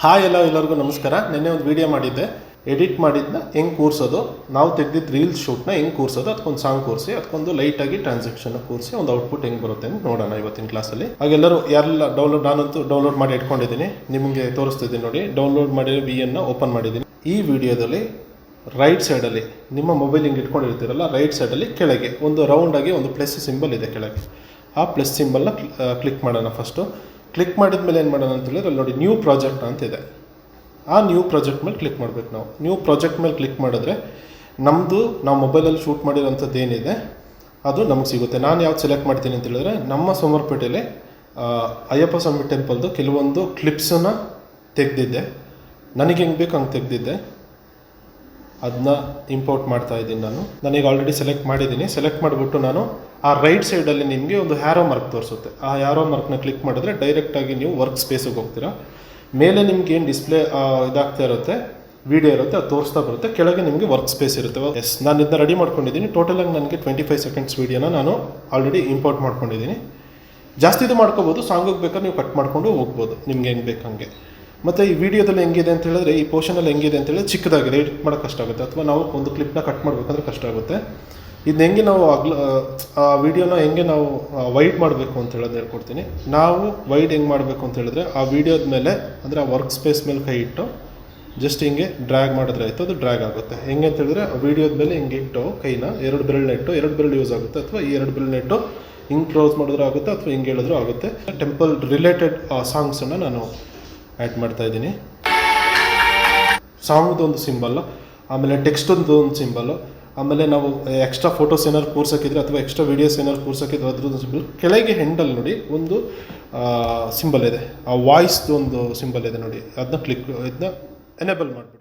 Hi ಎಲ್ಲರಿಗೂ ನಮಸ್ಕಾರ. ನಿನ್ನೆ ಒಂದು ವಿಡಿಯೋ ಮಾಡಿದ್ದೆ, ಎಡಿಟ್ ಮಾಡಿದ್ನ ಹೆಂಗೆ ಕೂರಿಸೋದು, ನಾವು ತೆಗೆದಿದ್ದು ರೀಲ್ಸ್ ಶೂಟ್ನ ಹೆಂಗೆ ಕೂರಿಸೋದು, ಅದಕ್ಕೊಂದು ಸಾಂಗ್ ಕೂರಿಸಿ ಅದಕ್ಕೊಂದು ಲೈಟಾಗಿ ಟ್ರಾನ್ಸಾಕ್ಷನ್ ಕೂರಿಸಿ ಒಂದು ಔಟ್ಪುಟ್ ಹೆಂಗೆ ಬರುತ್ತೆ ಅಂತ ನೋಡೋಣ ಇವತ್ತಿನ ಕ್ಲಾಸಲ್ಲಿ. ಹಾಗೆಲ್ಲರೂ ಯಾರೆಲ್ಲ ನಾನಂತೂ ಡೌನ್ಲೋಡ್ ಮಾಡಿ ಇಟ್ಕೊಂಡಿದ್ದೀನಿ, ನಿಮಗೆ ತೋರಿಸ್ತಿದ್ದೀನಿ ನೋಡಿ. ಡೌನ್ಲೋಡ್ ಮಾಡಿರೋ ವಿಯನ್ನು ಓಪನ್ ಮಾಡಿದ್ದೀನಿ. ಈ ವಿಡಿಯೋದಲ್ಲಿ ರೈಟ್ ಸೈಡಲ್ಲಿ ನಿಮ್ಮ ಮೊಬೈಲ್ ಹಿಂಗೆ ಇಟ್ಕೊಂಡಿರ್ತೀರಲ್ಲ, ರೈಟ್ ಸೈಡಲ್ಲಿ ಕೆಳಗೆ ಒಂದು ರೌಂಡಾಗಿ ಒಂದು ಪ್ಲಸ್ ಸಿಂಬಲ್ ಇದೆ ಕೆಳಗೆ. ಆ ಪ್ಲಸ್ ಸಿಂಬಲ್ನ ಕ್ಲಿಕ್ ಮಾಡೋಣ. ಫಸ್ಟು ಕ್ಲಿಕ್ ಮಾಡಿದ ಮೇಲೆ ಏನು ಮಾಡೋಣ ಅಂತ ಹೇಳಿದ್ರೆ ಅಲ್ಲಿ ನೋಡಿ ನ್ಯೂ ಪ್ರಾಜೆಕ್ಟ್ ಅಂತಿದೆ. ಆ ನ್ಯೂ ಪ್ರಾಜೆಕ್ಟ್ ಮೇಲೆ ಕ್ಲಿಕ್ ಮಾಡಬೇಕು. ನಾವು ನ್ಯೂ ಪ್ರಾಜೆಕ್ಟ್ ಮೇಲೆ ಕ್ಲಿಕ್ ಮಾಡಿದ್ರೆ ನಾವು ಮೊಬೈಲಲ್ಲಿ ಶೂಟ್ ಮಾಡಿರೋಂಥದ್ದು ಏನಿದೆ ಅದು ನಮಗೆ ಸಿಗುತ್ತೆ. ನಾನು ಯಾವ್ದು ಸೆಲೆಕ್ಟ್ ಮಾಡ್ತೀನಿ ಅಂತ ಹೇಳಿದ್ರೆ, ನಮ್ಮ ಸೋಮವಾರಪೇಟೆಯಲ್ಲಿ ಅಯ್ಯಪ್ಪ ಸ್ವಾಮಿ ಟೆಂಪಲ್ದು ಕೆಲವೊಂದು ಕ್ಲಿಪ್ಸನ್ನು ತೆಗೆದಿದ್ದೆ. ನನಗೆ ಹೆಂಗೆ ಬೇಕು ಹಂಗೆ ತೆಗೆದಿದ್ದೆ, ಅದನ್ನ ಇಂಪೋರ್ಟ್ ಮಾಡ್ತಾ ಇದ್ದೀನಿ. ನನಗೆ ಆಲ್ರೆಡಿ ಸೆಲೆಕ್ಟ್ ಮಾಡಿದ್ದೀನಿ. ಸೆಲೆಕ್ಟ್ ಮಾಡಿಬಿಟ್ಟು ನಾನು ಆ ರೈಟ್ ಸೈಡಲ್ಲಿ ನಿಮಗೆ ಒಂದು ಹ್ಯಾರೋ ಮಾರ್ಕ್ ತೋರಿಸುತ್ತೆ. ಆ ಹ್ಯಾರೋ ಮಾರ್ಕ್ನ ಕ್ಲಿಕ್ ಮಾಡಿದ್ರೆ ಡೈರೆಕ್ಟಾಗಿ ನೀವು ವರ್ಕ್ ಸ್ಪೇಸಿಗೆ ಹೋಗ್ತೀರಾ. ಮೇಲೆ ನಿಮ್ಗೆ ಏನು ಡಿಸ್ಪ್ಲೇ ಇದಾಗ್ತಾ ಇರುತ್ತೆ, ವಿಡಿಯೋ ಇರುತ್ತೆ, ಅದು ತೋರಿಸ್ತಾ ಬರುತ್ತೆ. ಕೆಳಗೆ ನಿಮಗೆ ವರ್ಕ್ ಸ್ಪೇಸ್ ಇರುತ್ತೆ. ಎಸ್, ನಾನು ಇದನ್ನ ರೆಡಿ ಮಾಡ್ಕೊಂಡಿದ್ದೀನಿ. ಟೋಟಲಾಗಿ ನನಗೆ 25 ಸೆಕೆಂಡ್ಸ್ ವೀಡಿಯೋನ ನಾನು ಆಲ್ರೆಡಿ ಇಂಪೋರ್ಟ್ ಮಾಡ್ಕೊಂಡಿದ್ದೀನಿ. ಜಾಸ್ತಿ ಇದು ಮಾಡ್ಕೋಬೋದು, ಸಾಂಗಿಗೆ ಬೇಕಾದ್ರೆ ನೀವು ಕಟ್ ಮಾಡ್ಕೊಂಡು ಹೋಗ್ಬೋದು ನಿಮ್ಗೆ ಹೆಂಗೆ ಬೇಕು ಹಂಗೆ. ಮತ್ತು ಈ ವಿಡಿಯೋದಲ್ಲಿ ಹೆಂಗಿದೆ ಅಂತ ಹೇಳಿದ್ರೆ, ಈ ಪೋರ್ಷನಲ್ಲಿ ಹೆಂಗಿದೆ ಅಂತ ಹೇಳಿದ್ರೆ ಚಿಕ್ಕದಾಗಿದೆ, ಎಡಿಟ್ ಮಾಡೋಕ್ಕೆ ಕಷ್ಟ ಆಗುತ್ತೆ. ಅಥವಾ ನಾವು ಒಂದು ಕ್ಲಿಪ್ನ ಕಟ್ ಮಾಡಬೇಕಂದ್ರೆ ಕಷ್ಟ ಆಗುತ್ತೆ. ಇದನ್ನ ಹೆಂಗೆ ನಾವು ಆ ವಿಡಿಯೋನ ಹೆಂಗೆ ನಾವು ವೈಡ್ ಮಾಡಬೇಕು ಅಂತ ಹೇಳೋದು ಹೇಳ್ಕೊಡ್ತೀನಿ. ನಾವು ವೈಡ್ ಹೆಂಗೆ ಮಾಡಬೇಕು ಅಂತ ಹೇಳಿದ್ರೆ, ಆ ವಿಡಿಯೋದ ಮೇಲೆ ಅಂದರೆ ಆ ವರ್ಕ್ ಸ್ಪೇಸ್ ಮೇಲೆ ಕೈ ಇಟ್ಟು ಜಸ್ಟ್ ಹಿಂಗೆ ಡ್ರ್ಯಾಗ್ ಮಾಡಿದ್ರೆ ಆಯಿತು, ಅದು ಡ್ರ್ಯಾಗ್ ಆಗುತ್ತೆ. ಹೆಂಗೆ ಅಂತ ಹೇಳಿದ್ರೆ, ಆ ವಿಡಿಯೋದ ಮೇಲೆ ಹಿಂಗೆ ಇಟ್ಟು ಕೈನ ಎರಡು ಬೆರಳು ಯೂಸ್ ಆಗುತ್ತೆ. ಅಥವಾ ಈ ಎರಡು ಬೆರಳನ್ನ ಇಟ್ಟು ಹಿಂಗೆ ಕ್ಲೋಸ್ ಮಾಡಿದ್ರೂ ಆಗುತ್ತೆ, ಅಥವಾ ಹಿಂಗೆ ಹೇಳಿದ್ರೂ ಆಗುತ್ತೆ. ಟೆಂಪಲ್ ರಿಲೇಟೆಡ್ ಸಾಂಗ್ಸನ್ನು ನಾನು ಆ್ಯಡ್ ಮಾಡ್ತಾ ಇದ್ದೀನಿ. ಸಾಂಗ್ದು ಒಂದು ಸಿಂಬಲ್ಲು, ಆಮೇಲೆ ಟೆಕ್ಸ್ಟೊಂದು ಒಂದು ಸಿಂಬಲ್ಲು, ಆಮೇಲೆ ನಾವು ಎಕ್ಸ್ಟ್ರಾ ಫೋಟೋಸ್ ಏನಾದ್ರು ಕೂರ್ಸೋಕ್ಕಿದ್ರೆ ಅಥವಾ ಎಕ್ಸ್ಟ್ರಾ ವೀಡಿಯೋಸ್ ಏನಾದ್ರು ಕೂರ್ಸೋಕ್ಕಿದ್ರೆ ಅದ್ರದ್ದು ಸಿಂಬಲ್. ಕೆಳಗೆ ಹೆಂಡಲ್ಲಿ ನೋಡಿ ಒಂದು ಸಿಂಬಲ್ ಇದೆ, ಆ ವಾಯ್ಸ್ದು ಒಂದು ಸಿಂಬಲ್ ಇದೆ ನೋಡಿ, ಇದನ್ನ ಎನೇಬಲ್ ಮಾಡಿಬಿಡಿ.